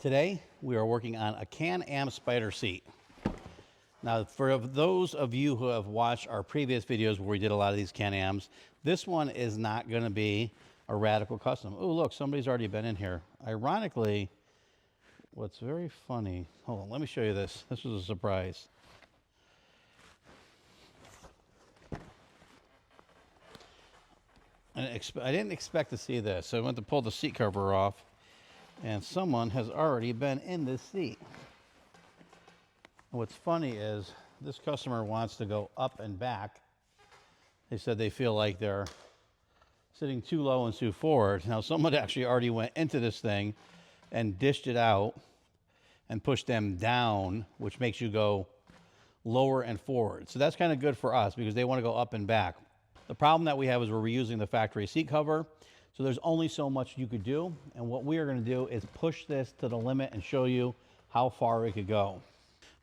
Today, we are working on a Can-Am Spyder seat. Now, for those of you who have watched our previous videos where we did a lot of these Can-Ams, this one is not going to be a radical custom. Oh, look, somebody's already been in here. Ironically, what's very funny, hold on, let me show you this. This was a surprise. I didn't expect to see this, so I went to pull the seat cover off, and someone has already been in this seat. What's funny is this customer wants to go up and back. They said they feel like they're sitting too low and too forward. Now, someone actually already went into this thing and dished it out and pushed them down, which makes you go lower and forward. So that's kind of good for us because they want to go up and back. The problem that we have is we're reusing the factory seat cover. So there's only so much you could do. And what we are going to do is push this to the limit and show you how far it could go.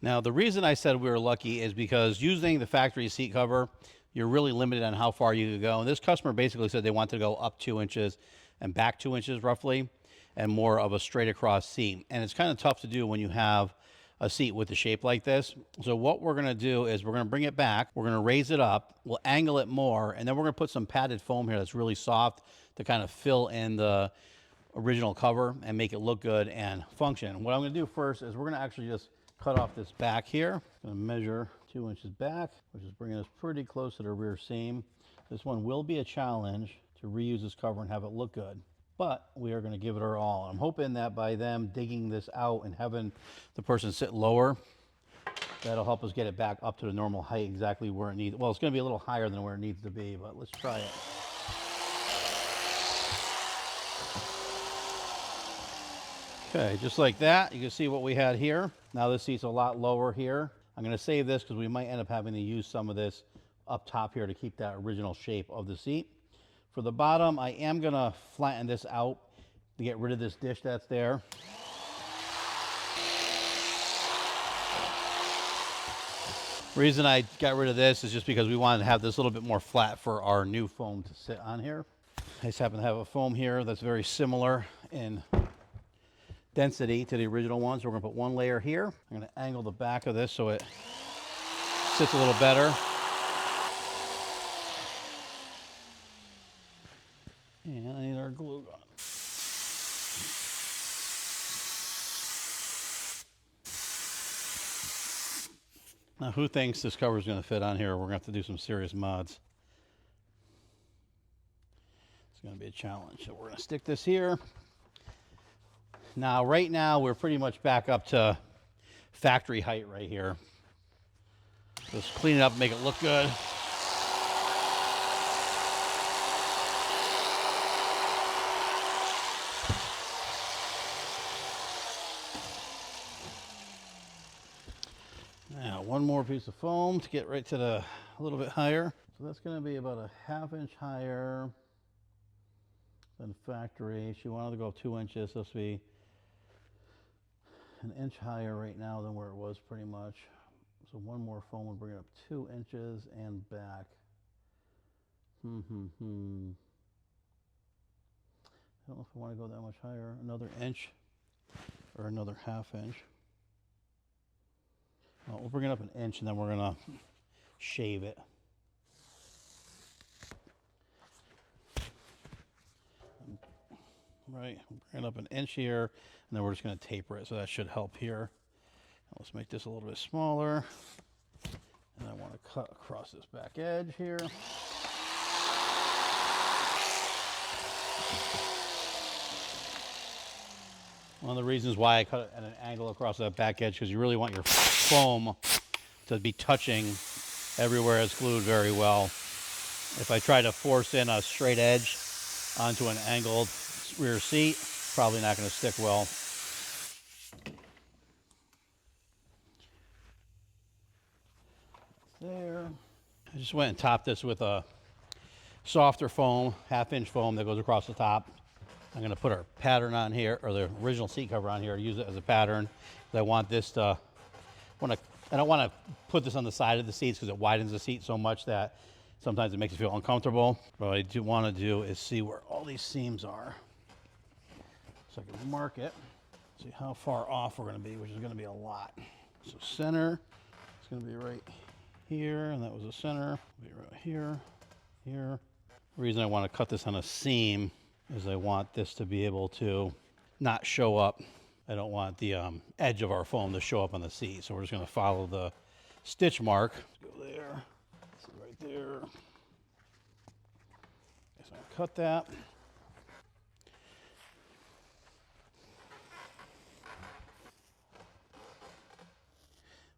Now, the reason I said we were lucky is because using the factory seat cover, you're really limited on how far you could go. And this customer basically said they want to go up 2 inches and back 2 inches roughly, and more of a straight across seat. And it's kind of tough to do when you have a seat with a shape like this. So what we're going to do is we're going to bring it back, we're going to raise it up, we'll angle it more, and then we're going to put some padded foam here that's really soft to kind of fill in the original cover and make it look good and function. What I'm going to do first is we're going to actually just cut off this back here. I'm going to measure 2 inches back, which is bringing us pretty close to the rear seam. This one will be a challenge to reuse this cover and have it look good, but we are going to give it our all. I'm hoping that by them digging this out and having the person sit lower, that'll help us get it back up to the normal height exactly where it needs. Well, it's going to be a little higher than where it needs to be, but let's try it. Okay, just like that, you can see what we had here. Now this seat's a lot lower here. I'm going to save this because we might end up having to use some of this up top here to keep that original shape of the seat. For the bottom, I am going to flatten this out to get rid of this dish that's there. The reason I got rid of this is just because we wanted to have this a little bit more flat for our new foam to sit on here. I just happen to have a foam here that's very similar in density to the original one. So we're going to put one layer here. I'm going to angle the back of this so it sits a little better. And I need our glue gun. Now, who thinks this cover is going to fit on here? We're going to have to do some serious mods. It's going to be a challenge. So we're going to stick this here. Now, right now, we're pretty much back up to factory height right here. Just clean it up, make it look good. Now, one more piece of foam to get right to a little bit higher. So that's going to be about a ½ inch higher than factory. She wanted to go 2 inches, so this will be an inch higher right now than where it was pretty much. So one more foam would bring it up 2 inches and back. I don't know if I want to go that much higher. Another inch or another ½ inch. Well, we'll bring it up an inch and then we're going to shave it. Right, bring it up an inch here, and then we're just going to taper it, so that should help here. Let's make this a little bit smaller, and I want to cut across this back edge here. One of the reasons why I cut it at an angle across that back edge, because you really want your foam to be touching everywhere it's glued very well. If I try to force in a straight edge onto an angled rear seat, probably not going to stick well. There. I just went and topped this with a softer foam, ½ inch foam that goes across the top. I'm going to put our pattern on here, or the original seat cover on here, use it as a pattern. I want this to, I don't want to put this on the side of the seats because it widens the seat so much that sometimes it makes you feel uncomfortable. What I do want to do is see where all these seams are, so I can mark it. See how far off we're going to be, which is going to be a lot. So center, it's going to be right here, and that was the center. Be right here, here. The reason I want to cut this on a seam is I want this to be able to not show up. I don't want the edge of our foam to show up on the seat. So we're just going to follow the stitch mark. Let's go there. This is right there. So I cut that.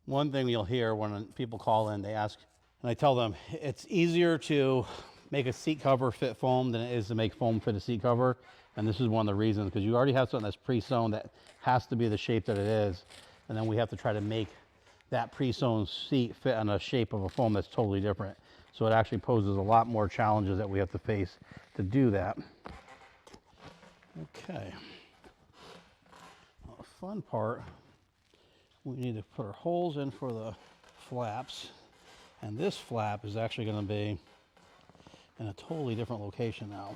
One thing you'll hear when people call in, they ask, and I tell them it's easier to make a seat cover fit foam than it is to make foam fit a seat cover. And this is one of the reasons, because you already have something that's pre-sewn that has to be the shape that it is. And then we have to try to make that pre-sewn seat fit on a shape of a foam that's totally different. So it actually poses a lot more challenges that we have to face to do that. Okay. Well, the fun part, we need to put our holes in for the flaps. And this flap is actually going to be in a totally different location now.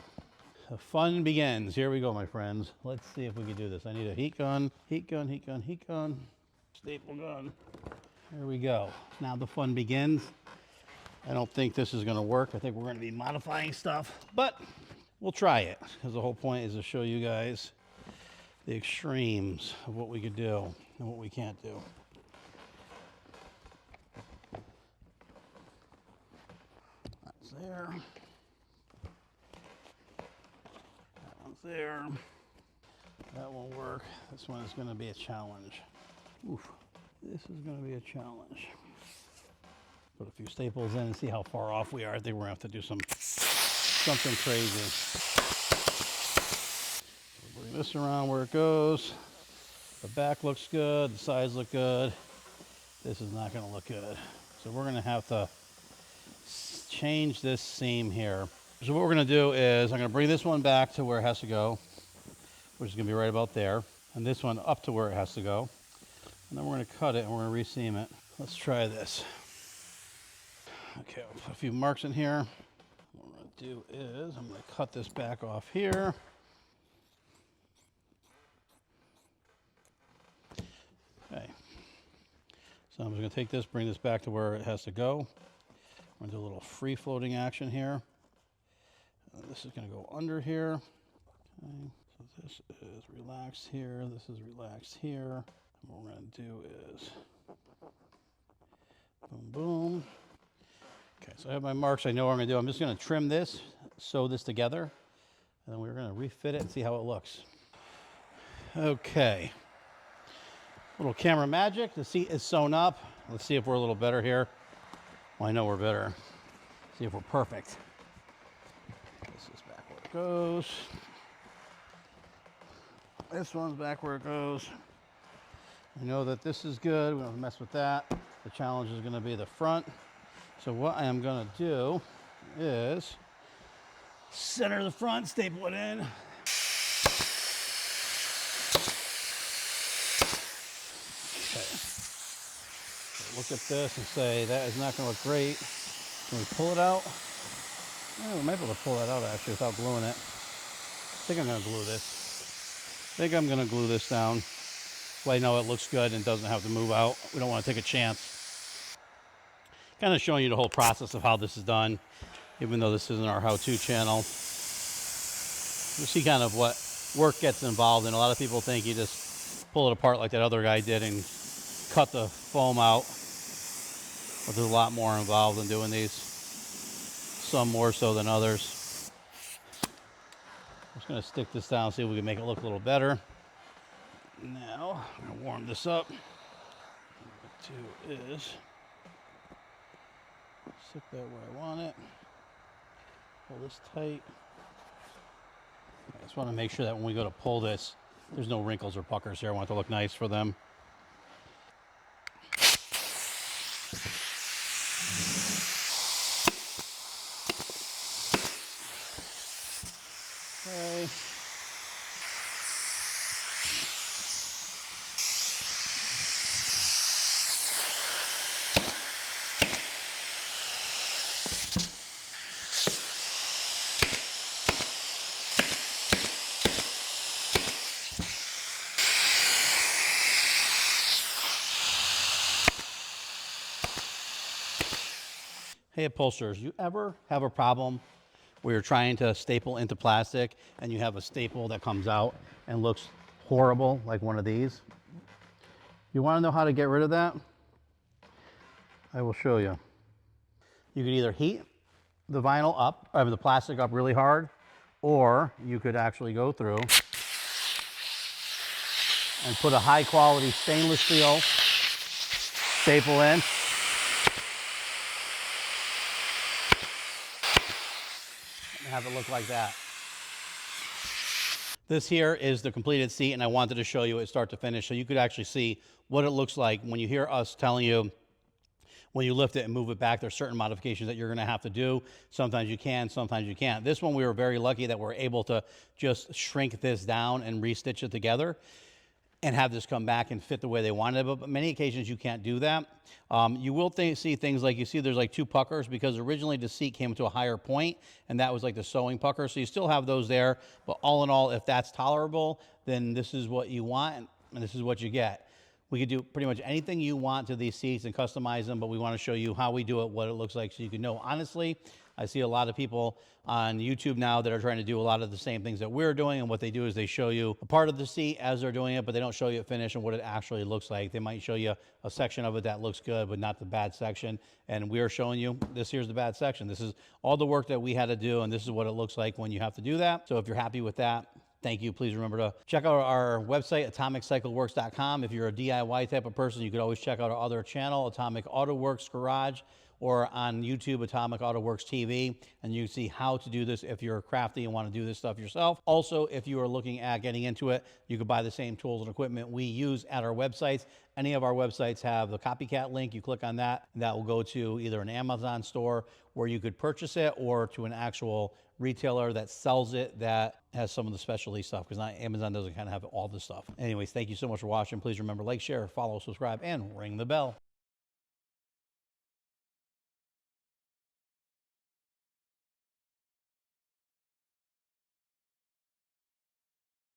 The fun begins. Here we go, my friends. Let's see if we can do this. I need a heat gun, heat gun, heat gun, heat gun, staple gun. Here we go. Now the fun begins. I don't think this is going to work. I think we're going to be modifying stuff, but we'll try it, because the whole point is to show you guys the extremes of what we could do and what we can't do. That's there. That one's there. That won't work. This one is going to be a challenge. Oof. This is going to be a challenge. Put a few staples in and see how far off we are. I think we're going to have to do something crazy. Bring this around where it goes. The back looks good. The sides look good. This is not going to look good. So we're going to have to change this seam here. So what we're going to do is I'm going to bring this one back to where it has to go, which is going to be right about there. And this one up to where it has to go. And then we're going to cut it and we're going to re-seam it. Let's try this. Okay, I'll put a few marks in here. What I'm going to do is I'm going to cut this back off here. Okay. So I'm just going to take this, bring this back to where it has to go. We're going to do a little free floating action here. This is going to go under here. Okay. So this is relaxed here. This is relaxed here. And what we're going to do is boom, boom. Okay, so I have my marks. I know what I'm going to do. I'm just going to trim this, sew this together, and then we're going to refit it and see how it looks. Okay. Little camera magic. The seat is sewn up. Let's see if we're a little better here. Well, I know we're better. See if we're perfect. This is back where it goes. This one's back where it goes. I know that this is good. We don't have to mess with that. The challenge is going to be the front. So what I am going to do is center the front, staple it in. Okay. So look at this and say, that is not going to look great. Can we pull it out? Oh, we might be able to pull that out actually without gluing it. I think I'm going to glue this. I think I'm going to glue this down. So I know it looks good and doesn't have to move out. We don't want to take a chance. Kind of showing you the whole process of how this is done, even though this isn't our how-to channel. You see kind of what work gets involved in. A lot of people think you just pull it apart like that other guy did and cut the foam out. But there's a lot more involved in doing these. Some more so than others. I'm just going to stick this down, see if we can make it look a little better. Now, I'm going to warm this up. What I'm going to do is stick that where I want it. Pull this tight. I just want to make sure that when we go to pull this, there's no wrinkles or puckers here. I want it to look nice for them. Okay. Hey upholsterers, you ever have a problem where you're trying to staple into plastic and you have a staple that comes out and looks horrible, like one of these? You want to know how to get rid of that? I will show you. You could either heat the vinyl up, or the plastic up really hard, or you could actually go through and put a high quality stainless steel staple in. And have it look like that. This here is the completed seat, and I wanted to show you it start to finish so you could actually see what it looks like when you hear us telling you when you lift it and move it back. There's certain modifications that you're going to have to do. Sometimes you can, sometimes you can't. This one we were very lucky that we're able to just shrink this down and restitch it together and have this come back and fit the way they wanted it. But many occasions you can't do that. You will see things like, you see there's like two puckers because originally the seat came to a higher point and that was like the sewing pucker. So you still have those there, but all in all, if that's tolerable, then this is what you want and this is what you get. We could do pretty much anything you want to these seats and customize them, but we want to show you how we do it, what it looks like, so you can know. Honestly, I see a lot of people on YouTube now that are trying to do a lot of the same things that we're doing, and what they do is they show you a part of the seat as they're doing it, but they don't show you it finished and what it actually looks like. They might show you a section of it that looks good, but not the bad section, and we are showing you this here's the bad section. This is all the work that we had to do, and this is what it looks like when you have to do that. So if you're happy with that, thank you. Please remember to check out our website, atomiccycleworks.com. If you're a DIY type of person, you could always check out our other channel, Atomic Auto Works Garage, or on YouTube, Atomic Auto Works TV, and you see how to do this if you're crafty and want to do this stuff yourself. Also, if you are looking at getting into it, you could buy the same tools and equipment we use at our websites. Any of our websites have the copycat link. You click on that, and that will go to either an Amazon store where you could purchase it, or to an actual retailer that sells it that has some of the specialty stuff, because Amazon doesn't kind of have all this stuff. Anyways, thank you so much for watching. Please remember, like, share, follow, subscribe, and ring the bell.